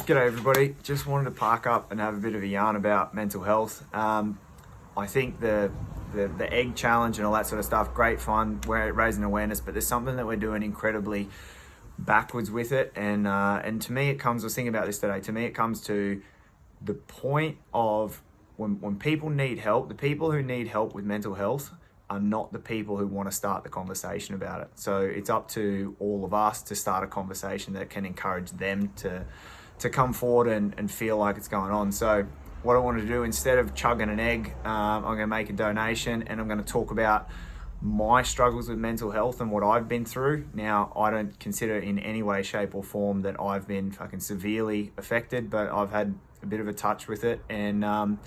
G'day everybody, just wanted to park up and have a bit of a yarn about mental health. I think the egg challenge and all that sort of stuff, great fun, we're raising awareness, but there's something that we're doing incredibly backwards with it. And to me I was thinking about this today, to me it comes to the point of when people need help, the people who need help with mental health are not the people who want to start the conversation about it. So it's up to all of us to start a conversation that can encourage them to come forward and feel like it's going on. So what I want to do, instead of chugging an egg, I'm going to make a donation and I'm going to talk about my struggles with mental health and what I've been through. Now, I don't consider in any way, shape or form that I've been fucking severely affected, but I've had a bit of a touch with it and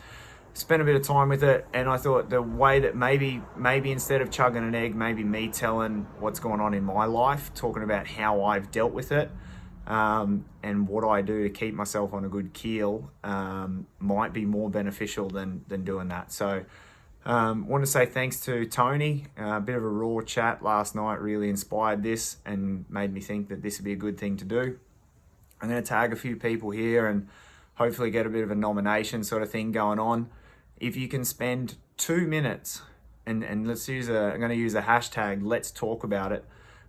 spent a bit of time with it. And I thought the way that maybe instead of chugging an egg, maybe me telling what's going on in my life, talking about how I've dealt with it, and what I do to keep myself on a good keel, might be more beneficial than doing that. So want to say thanks to Tony. A bit of a raw chat last night really inspired this and made me think that this would be a good thing to do. I'm going to tag a few people here and hopefully get a bit of a nomination sort of thing going on. If you can spend 2 minutes, and I'm going to use a hashtag, let's talk about it,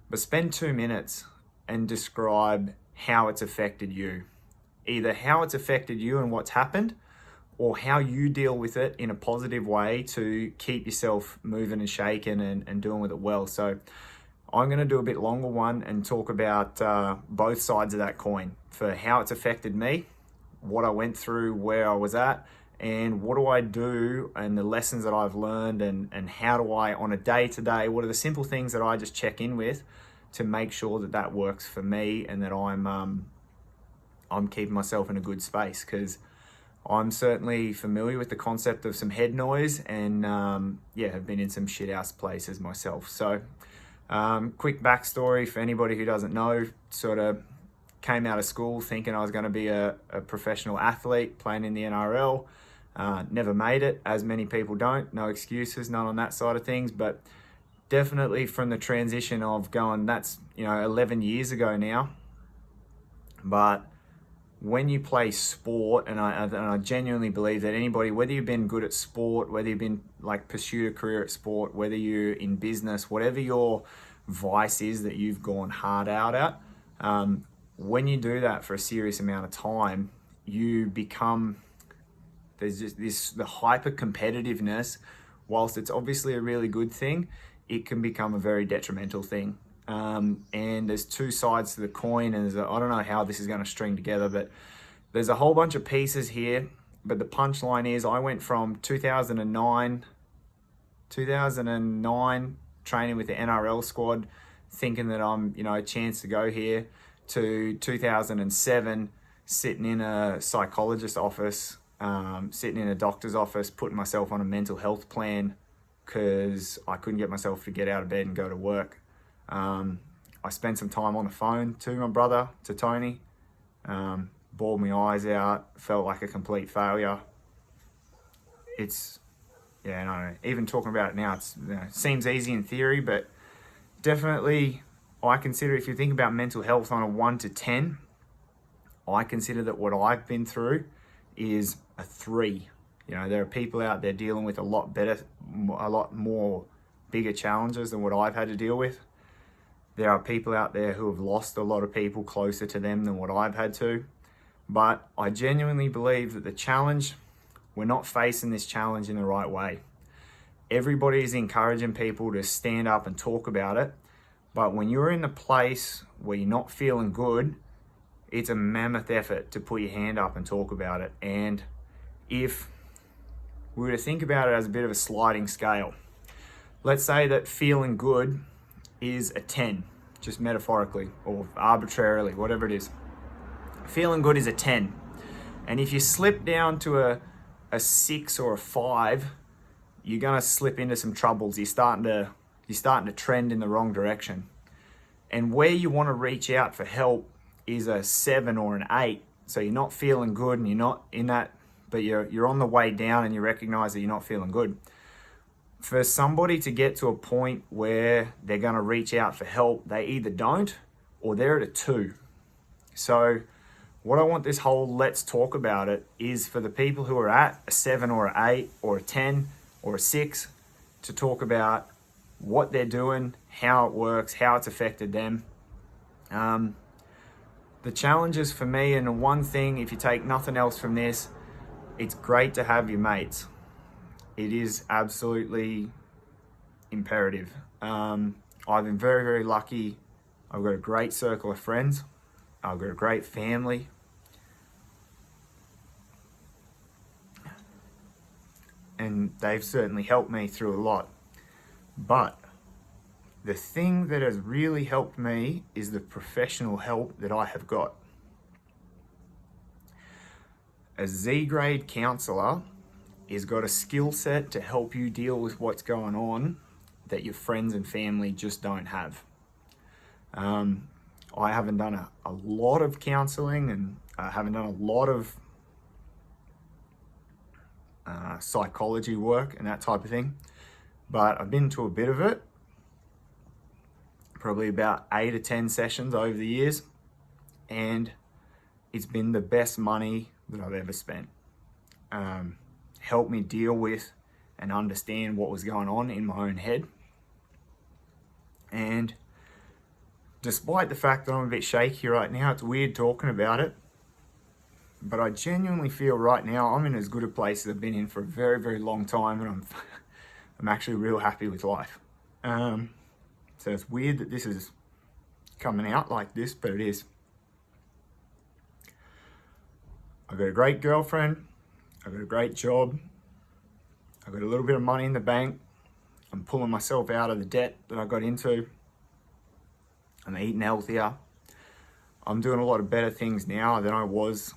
but spend 2 minutes and describe how it's affected you. Either how it's affected you and what's happened, or how you deal with it in a positive way to keep yourself moving and shaking and doing with it well. So I'm going to do a bit longer one and talk about both sides of that coin, for how it's affected me, what I went through, where I was at, and what do I do, and the lessons that I've learned, and how do I, on a day-to-day, what are the simple things that I just check in with to make sure that that works for me and that I'm keeping myself in a good space, because I'm certainly familiar with the concept of some head noise and have been in some shit-house places myself. So quick backstory for anybody who doesn't know, sort of came out of school thinking I was going to be a professional athlete playing in the NRL. Never made it, as many people don't. No excuses, none on that side of things, but definitely from the transition of going, that's 11 years ago now. But when you play sport, and I genuinely believe that anybody, whether you've been good at sport, whether you've been pursued a career at sport, whether you're in business, whatever your vice is that you've gone hard out at, when you do that for a serious amount of time, you become, there's just the hyper competitiveness. Whilst it's obviously a really good thing, it can become a very detrimental thing. And there's two sides to the coin, and I don't know how this is going to string together, but there's a whole bunch of pieces here. But the punchline is, I went from 2009 training with the NRL squad, thinking that I'm a chance to go here, to 2007 sitting in a psychologist's office, sitting in a doctor's office, putting myself on a mental health plan because I couldn't get myself to get out of bed and go to work. I spent some time on the phone to my brother, to Tony, bawled my eyes out, felt like a complete failure. Even talking about it now, it seems easy in theory, but definitely I consider, if you think about mental health on a 1 to 10, I consider that what I've been through is a 3. There are people out there dealing with a lot more bigger challenges than what I've had to deal with. There are people out there who have lost a lot of people closer to them than what I've had to. But I genuinely believe that the challenge, we're not facing this challenge in the right way. Everybody is encouraging people to stand up and talk about it. But when you're in a place where you're not feeling good, it's a mammoth effort to put your hand up and talk about it. And if we were to think about it as a bit of a sliding scale, let's say that feeling good is a 10, just metaphorically or arbitrarily, whatever it is. Feeling good is a 10. And if you slip down to a 6 or a 5, you're going to slip into some troubles. You're starting to trend in the wrong direction. And where you want to reach out for help is a 7 or an 8. So you're not feeling good and you're not in that, but you're on the way down and you recognize that you're not feeling good. For somebody to get to a point where they're going to reach out for help, they either don't or they're at a 2. So What I want this whole let's talk about it is for the people who are at a 7 or an 8 or a 10 or a 6 to talk about what they're doing, how it works, how it's affected them. The challenges for me, and the one thing, if you take nothing else from this, it's great to have your mates. It is absolutely imperative. I've been very, very lucky. I've got a great circle of friends. I've got a great family. And they've certainly helped me through a lot. But the thing that has really helped me is the professional help that I have got. A Z-grade counsellor has got a skill set to help you deal with what's going on that your friends and family just don't have. I haven't done a lot of counselling, and I haven't done a lot of psychology work and that type of thing, but I've been to a bit of it, probably about 8 or 10 sessions over the years, and it's been the best money that I've ever spent. Helped me deal with and understand what was going on in my own head. And despite the fact that I'm a bit shaky right now, it's weird talking about it, but I genuinely feel right now I'm in as good a place as I've been in for a very, very long time, and I'm actually real happy with life. So it's weird that this is coming out like this, but it is. I've got a great girlfriend. I've got a great job. I've got a little bit of money in the bank. I'm pulling myself out of the debt that I got into. I'm eating healthier. I'm doing a lot of better things now than I was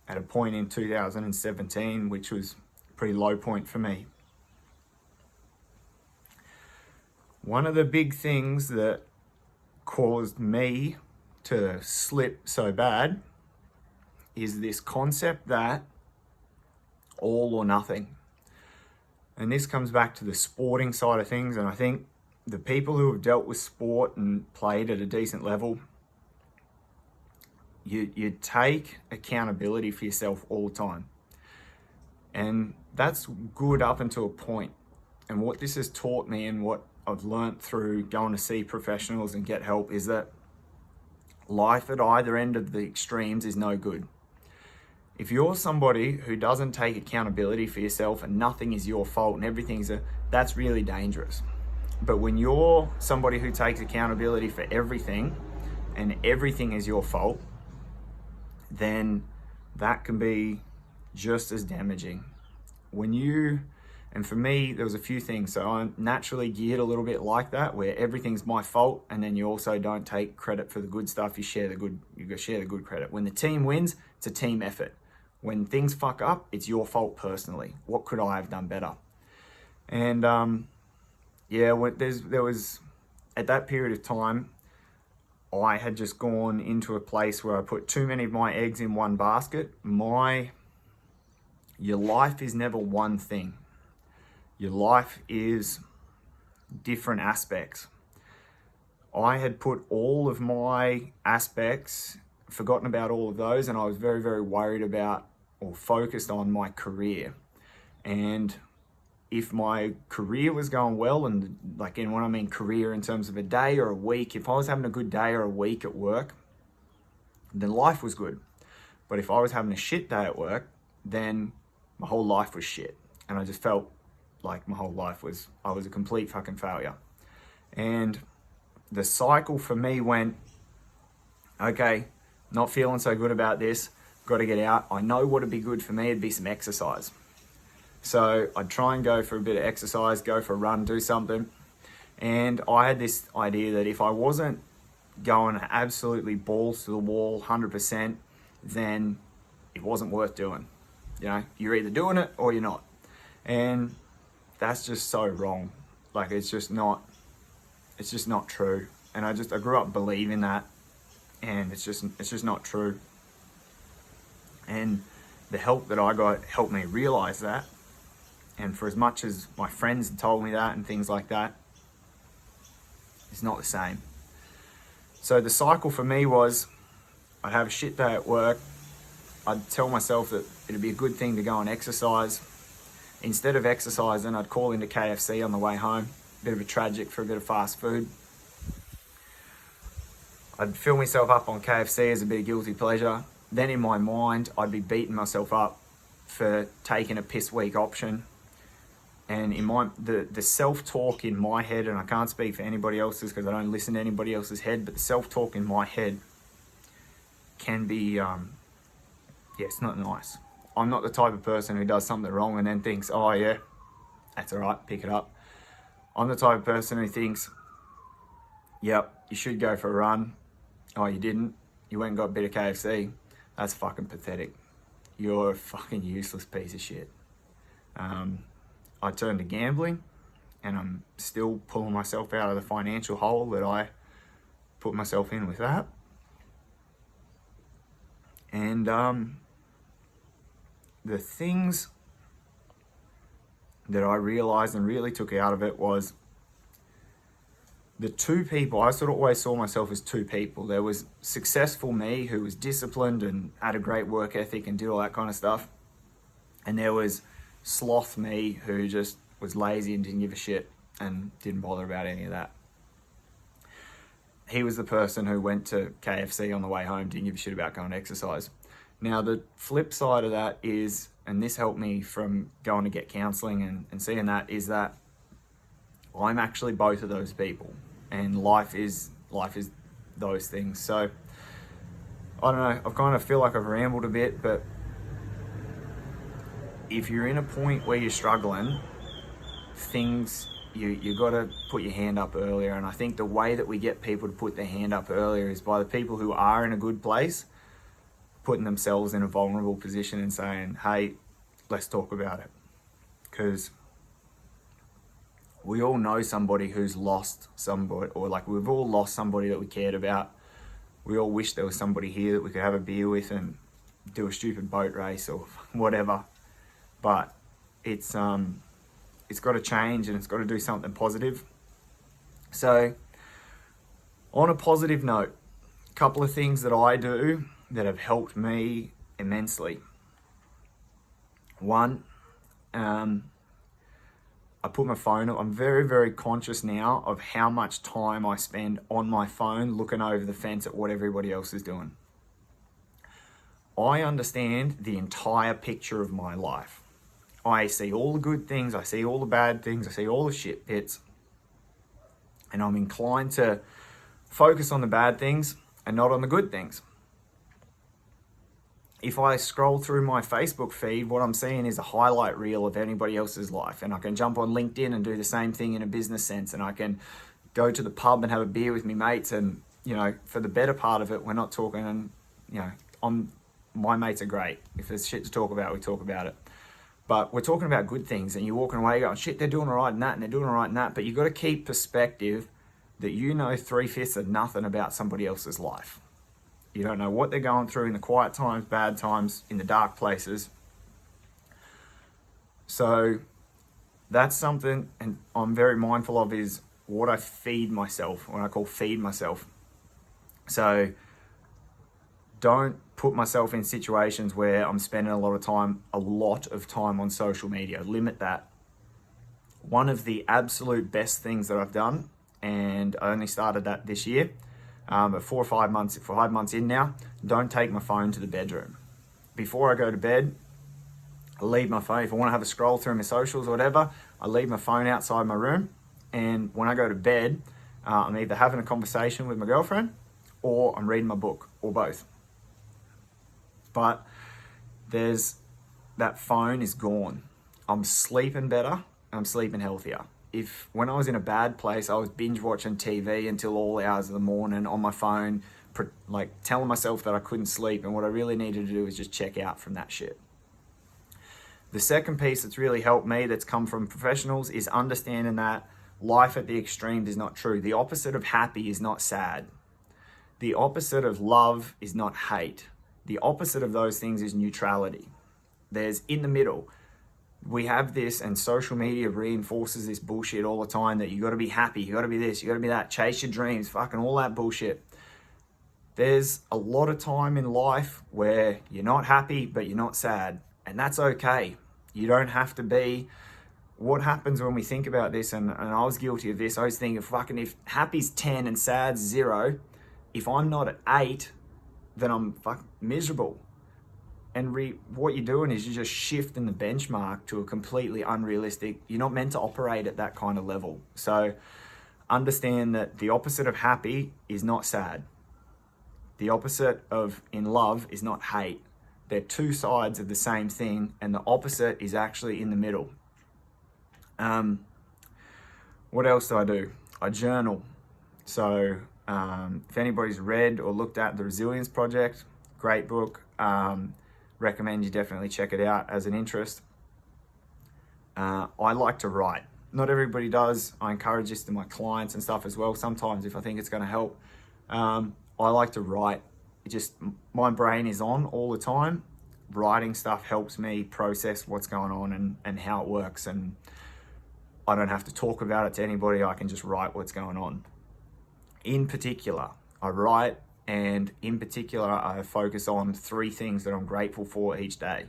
at a point in 2017, which was a pretty low point for me. One of the big things that caused me to slip so bad is this concept that all or nothing. And this comes back to the sporting side of things, and I think the people who have dealt with sport and played at a decent level, you take accountability for yourself all the time. And that's good up until a point. And what this has taught me, and what I've learnt through going to see professionals and get help, is that life at either end of the extremes is no good. If you're somebody who doesn't take accountability for yourself and nothing is your fault and that's really dangerous. But when you're somebody who takes accountability for everything and everything is your fault, then that can be just as damaging. And for me, there was a few things. So I'm naturally geared a little bit like that, where everything's my fault, and then you also don't take credit for the good stuff. You share the good credit. When the team wins, it's a team effort. When things fuck up, it's your fault personally. What could I have done better? And there was at that period of time, I had just gone into a place where I put too many of my eggs in one basket. Your life is never one thing. Your life is different aspects. I had put all of my aspects, forgotten about all of those, and I was very, very worried about or focused on my career. And if my career was going well, and when I mean career in terms of a day or a week, if I was having a good day or a week at work, then life was good. But if I was having a shit day at work, then my whole life was shit. And I just felt like my whole life I was a complete fucking failure. And the cycle for me went, okay, not feeling so good about this, got to get out. I know what would be good for me, it'd be some exercise. So I'd try and go for a bit of exercise, go for a run, do something. And I had this idea that if I wasn't going absolutely balls to the wall, 100%, then it wasn't worth doing. You're either doing it or you're not. And that's just so wrong. It's just not true. And I grew up believing that, and it's just not true. And the help that I got helped me realize that. And for as much as my friends had told me that and things like that, it's not the same. So the cycle for me was, I'd have a shit day at work, I'd tell myself that it'd be a good thing to go and exercise. Instead of exercising, I'd call into KFC on the way home. Bit of a tragic for a bit of fast food. I'd fill myself up on KFC as a bit of guilty pleasure. Then in my mind, I'd be beating myself up for taking a piss weak option. And in the self-talk in my head, and I can't speak for anybody else's because I don't listen to anybody else's head, but the self-talk in my head can be, it's not nice. I'm not the type of person who does something wrong and then thinks, oh yeah, that's all right, pick it up. I'm the type of person who thinks, yep, you should go for a run. Oh, you didn't? You went and got a bit of KFC? That's fucking pathetic. You're a fucking useless piece of shit. I turned to gambling, and I'm still pulling myself out of the financial hole that I put myself in with that. And the things that I realized and really took out of it was the two people. I sort of always saw myself as two people. There was successful me, who was disciplined and had a great work ethic and did all that kind of stuff. And there was sloth me, who just was lazy and didn't give a shit and didn't bother about any of that. He was the person who went to KFC on the way home, didn't give a shit about going to exercise. Now, the flip side of that is, and this helped me from going to get counseling and seeing that, is that I'm actually both of those people, and life is those things. So I don't know, I kind of feel like I've rambled a bit, but if you're in a point where you're struggling, you got to put your hand up earlier. And I think the way that we get people to put their hand up earlier is by the people who are in a good place putting themselves in a vulnerable position and saying, hey, let's talk about it. Because we all know somebody who's lost somebody, or like we've all lost somebody that we cared about. We all wish there was somebody here that we could have a beer with and do a stupid boat race or whatever. But it's got to change, and it's got to do something positive. So on a positive note, a couple of things that I do that have helped me immensely. One, I put my phone up. I'm very, very conscious now of how much time I spend on my phone looking over the fence at what everybody else is doing. I understand the entire picture of my life. I see all the good things, I see all the bad things, I see all the shit bits. And I'm inclined to focus on the bad things and not on the good things. If I scroll through my Facebook feed, what I'm seeing is a highlight reel of anybody else's life. And I can jump on LinkedIn and do the same thing in a business sense. And I can go to the pub and have a beer with me mates. And, you know, for the better part of it, we're not talking, and, you know, my mates are great. If there's shit to talk about, we talk about it. But we're talking about good things, and you're walking away going, shit, they're doing all right in that, and they're doing all right in that. But you've got to keep perspective that you know 3/5 of nothing about somebody else's life. You don't know what they're going through in the quiet times, bad times, in the dark places. So that's something, and I'm very mindful of, is what I feed myself, what I call feed myself. So don't put myself in situations where I'm spending a lot of time on social media. Limit that. One of the absolute best things that I've done, and I only started that this year, but 4 or 5 months in now, don't take my phone to the bedroom. Before I go to bed, I leave my phone. If I want to have a scroll through my socials or whatever, I leave my phone outside my room. And when I go to bed, I'm either having a conversation with my girlfriend or I'm reading my book, or both. But that phone is gone. I'm sleeping better, I'm sleeping healthier. If when I was in a bad place, I was binge watching TV until all hours of the morning on my phone, like telling myself that I couldn't sleep, and what I really needed to do was just check out from that shit. The second piece that's really helped me, that's come from professionals, is understanding that life at the extremes is not true. The opposite of happy is not sad. The opposite of love is not hate. The opposite of those things is neutrality. There's in the middle. We have this, and social media reinforces this bullshit all the time, that you got to be happy, you got to be this, you got to be that, chase your dreams, fucking all that bullshit. There's a lot of time in life where you're not happy, but you're not sad. And that's okay. You don't have to be. What happens when we think about this, and I was guilty of this, I was thinking, fucking, if happy's 10 and sad's 0, if I'm not at 8, then I'm fucking miserable. And what you're doing is you're just shifting the benchmark to a completely unrealistic, you're not meant to operate at that kind of level. So understand that the opposite of happy is not sad. The opposite of in love is not hate. They're two sides of the same thing, and the opposite is actually in the middle. What else do I do? I journal. So if anybody's read or looked at The Resilience Project, great book. Recommend you definitely check it out as an interest. I like to write. Not everybody does. I encourage this to my clients and stuff as well. Sometimes if I think it's going to help. I like to write. My brain is on all the time. Writing stuff helps me process what's going on and how it works. And I don't have to talk about it to anybody. I can just write what's going on. In particular, I write, and in particular, I focus on 3 things that I'm grateful for each day.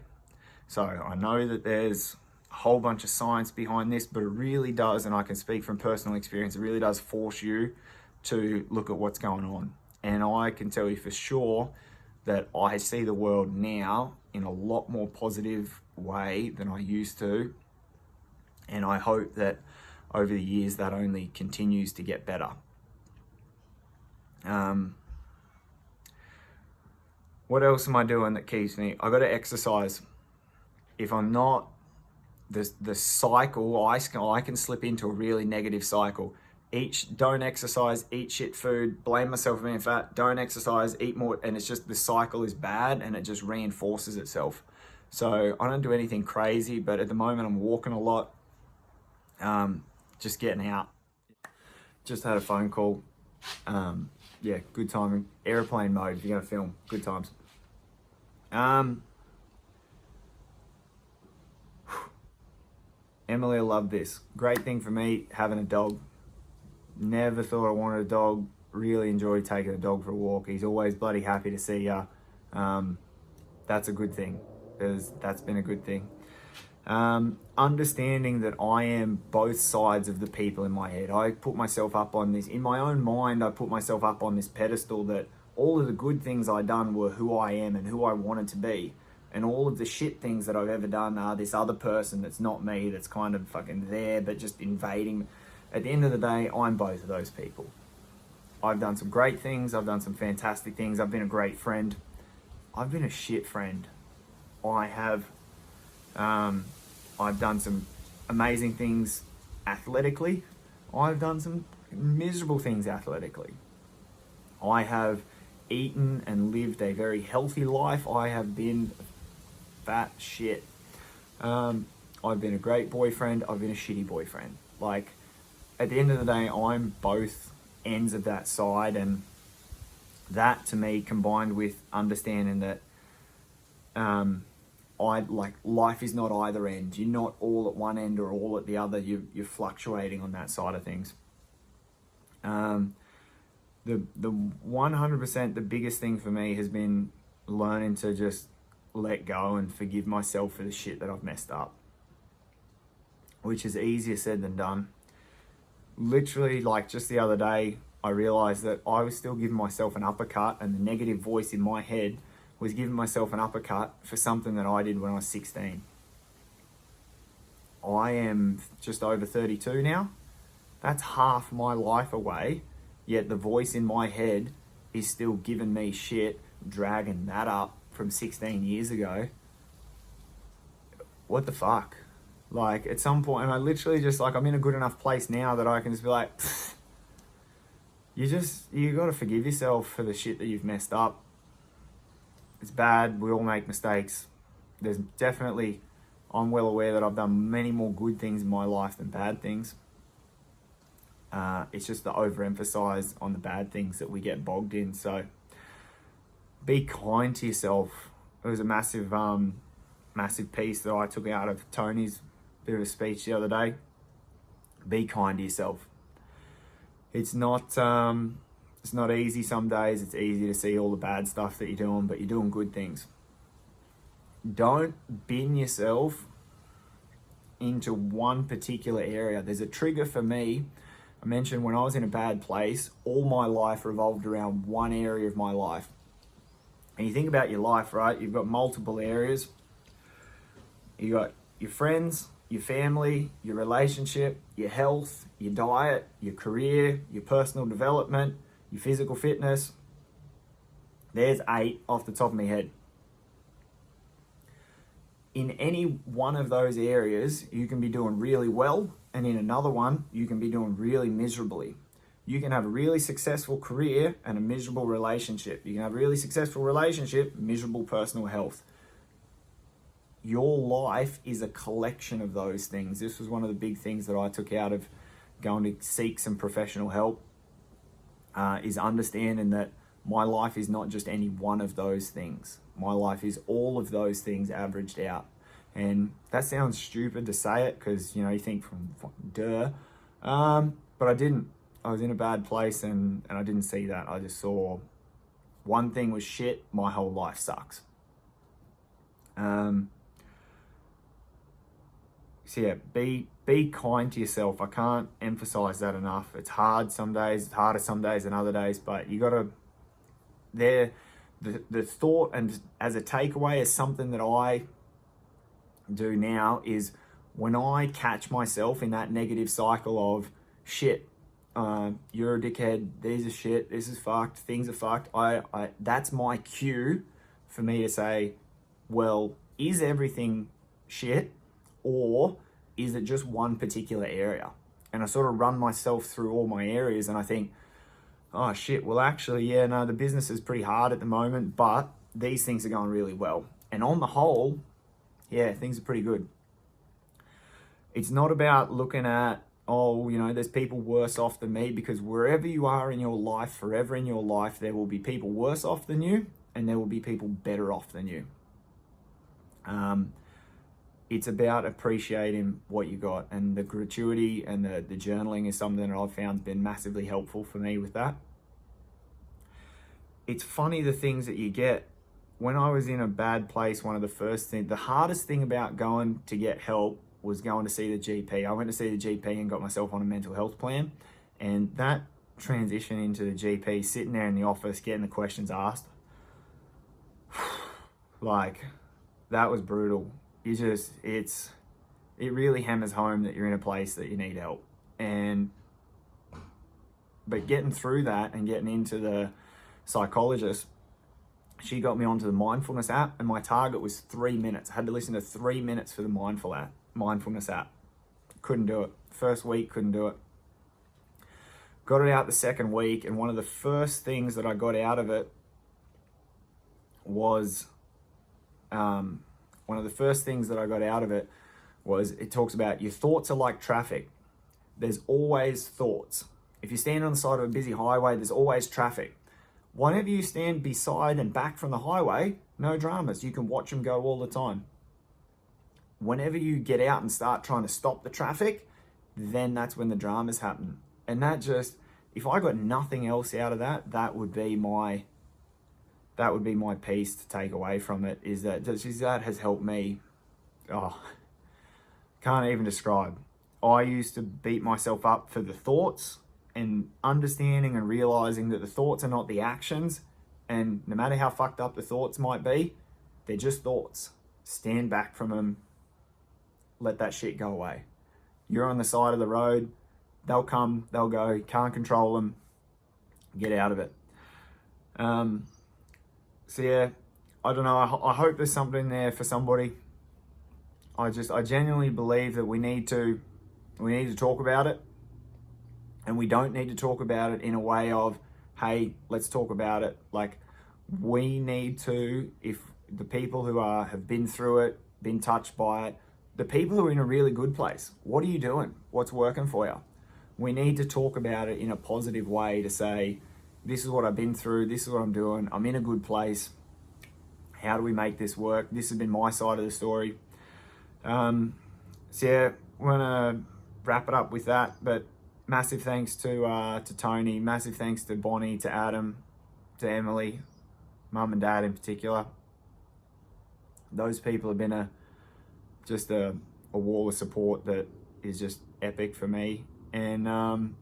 So I know that there's a whole bunch of science behind this, but it really does, and I can speak from personal experience, it really does force you to look at what's going on. And I can tell you for sure that I see the world now in a lot more positive way than I used to. And I hope that over the years that only continues to get better. What else am I doing that keeps me? I got to exercise. If I'm not, the cycle, I can slip into a really negative cycle. Don't exercise, eat shit food, blame myself for being fat, don't exercise, eat more, and it's just the cycle is bad and it just reinforces itself. So I don't do anything crazy, but at the moment I'm walking a lot, just getting out. Just had a phone call. Yeah, good timing. Airplane mode if you're gonna film, good times. Emily will love this. Great thing for me, having a dog. Never thought I wanted a dog. Really enjoy taking a dog for a walk. He's always bloody happy to see ya. That's a good thing. That's been a good thing. Understanding that I am both sides of the people in my head. I put myself up on this, in my own mind, I put myself up on this pedestal that all of the good things I done were who I am and who I wanted to be. And all of the shit things that I've ever done are this other person that's not me, that's kind of fucking there, but just invading. At the end of the day, I'm both of those people. I've done some great things. I've done some fantastic things. I've been a great friend. I've been a shit friend. I have, I've done some amazing things athletically. I've done some miserable things athletically. I have eaten and lived a very healthy life. I have been fat shit. I've been a great boyfriend. I've been a shitty boyfriend. Like, at the end of the day, I'm both ends of that side, and that to me, combined with understanding that life is not either end. You're not all at one end or all at the other. You're fluctuating on that side of things. The 100%, the biggest thing for me has been learning to just let go and forgive myself for the shit that I've messed up, which is easier said than done. Literally, like just the other day, I realized that I was still giving myself an uppercut, and the negative voice in my head was giving myself an uppercut for something that I did when I was 16. I am just over 32 now. That's half my life away, yet the voice in my head is still giving me shit, dragging that up from 16 years ago. What the fuck? Like, at some point, and I literally just, like, I'm in a good enough place now that I can just be like, you gotta forgive yourself for the shit that you've messed up. It's bad. We all make mistakes. There's definitely, I'm well aware that I've done many more good things in my life than bad things. It's just the overemphasize on the bad things that we get bogged in. So be kind to yourself. It was a massive piece that I took out of Tony's bit of a speech the other day. Be kind to yourself. It's not It's not easy some days. It's easy to see all the bad stuff that you're doing, but you're doing good things. Don't bin yourself into one particular area. There's a trigger for me. I mentioned when I was in a bad place, all my life revolved around one area of my life. And you think about your life, right? You've got multiple areas. You got your friends, your family, your relationship, your health, your diet, your career, your personal development, your physical fitness. There's 8 off the top of my head. In any one of those areas, you can be doing really well, and in another one, you can be doing really miserably. You can have a really successful career and a miserable relationship. You can have a really successful relationship, miserable personal health. Your life is a collection of those things. This was one of the big things that I took out of going to seek some professional help, is understanding that my life is not just any one of those things. My life is all of those things averaged out. And that sounds stupid to say it because, you think duh. But I didn't. I was in a bad place and I didn't see that. I just saw one thing was shit, my whole life sucks. So yeah, be kind to yourself. I can't emphasize that enough. It's hard some days, it's harder some days than other days, but you gotta, the thought, and as a takeaway, is something that I do now is when I catch myself in that negative cycle of shit, you're a dickhead, these are shit, this is fucked, things are fucked, I that's my cue for me to say, well, is everything shit or is it just one particular area? And I sort of run myself through all my areas and I think, oh shit, well actually, yeah, no, the business is pretty hard at the moment, but these things are going really well. And on the whole, yeah, things are pretty good. It's not about looking at, oh, there's people worse off than me, because wherever you are in your life, forever in your life, there will be people worse off than you and there will be people better off than you. It's about appreciating what you got, and the gratuity and the journaling is something that I've found has been massively helpful for me with that. It's funny the things that you get. When I was in a bad place, the hardest thing about going to get help was going to see the GP. I went to see the GP and got myself on a mental health plan, and that transition into the GP, sitting there in the office, getting the questions asked, like, that was brutal. It really hammers home that you're in a place that you need help. But getting through that and getting into the psychologist, she got me onto the mindfulness app, and my target was 3 minutes. I had to listen to 3 minutes for the mindfulness app. Couldn't do it. First week, couldn't do it. Got it out the second week, and one of the first things that I got out of it was, it talks about your thoughts are like traffic. There's always thoughts. If you stand on the side of a busy highway, there's always traffic. Whenever you stand beside and back from the highway, no dramas. You can watch them go all the time. Whenever you get out and start trying to stop the traffic, then that's when the dramas happen. And that just, if I got nothing else out of that, that would be my piece to take away from it, is that has helped me. Oh, can't even describe. I used to beat myself up for the thoughts, and understanding and realizing that the thoughts are not the actions, and no matter how fucked up the thoughts might be, they're just thoughts. Stand back from them. Let that shit go away. You're on the side of the road. They'll come, they'll go. Can't control them. Get out of it. So yeah, I don't know. I hope there's something there for somebody. I genuinely believe that we need to talk about it, and we don't need to talk about it in a way of, hey, let's talk about it. Like, we need to, if the people who have been through it, been touched by it, the people who are in a really good place, what are you doing? What's working for you? We need to talk about it in a positive way to say, this is what I've been through, this is what I'm doing, I'm in a good place. How do we make this work? This has been my side of the story. So yeah, we're gonna wrap it up with that. But massive thanks to Tony, massive thanks to Bonnie, to Adam, to Emily, mum and dad in particular. Those people have been just a wall of support that is just epic for me. And I'm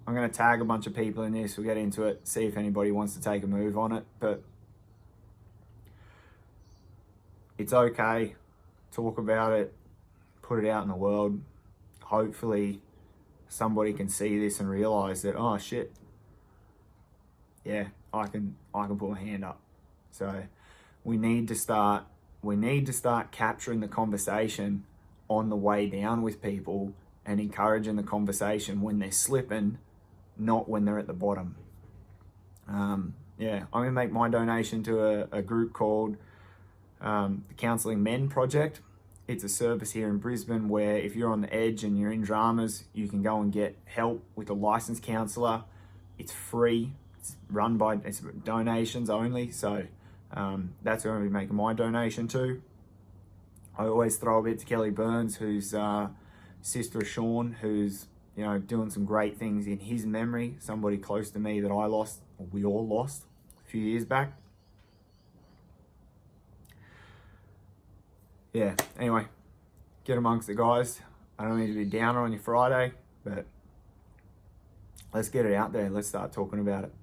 going to tag a bunch of people in this. We'll get into it, see if anybody wants to take a move on it. But it's okay. Talk about it. Put it out in the world. Hopefully somebody can see this and realize that, oh shit, yeah, I can put my hand up. So we need to start capturing the conversation on the way down with people and encouraging the conversation when they're slipping, not when they're at the bottom. Yeah, I'm gonna make my donation to a group called the Counselling Men Project. It's a service here in Brisbane where if you're on the edge and you're in dramas, you can go and get help with a licensed counsellor. It's free. It's donations only. So that's where I'm going to be making my donation to. I always throw a bit to Kelly Burns, who's sister of Sean, who's doing some great things in his memory. Somebody close to me that I lost, or we all lost a few years back. Yeah, anyway, get amongst the guys. I don't need to be downer on your Friday, but let's get it out there. Let's start talking about it.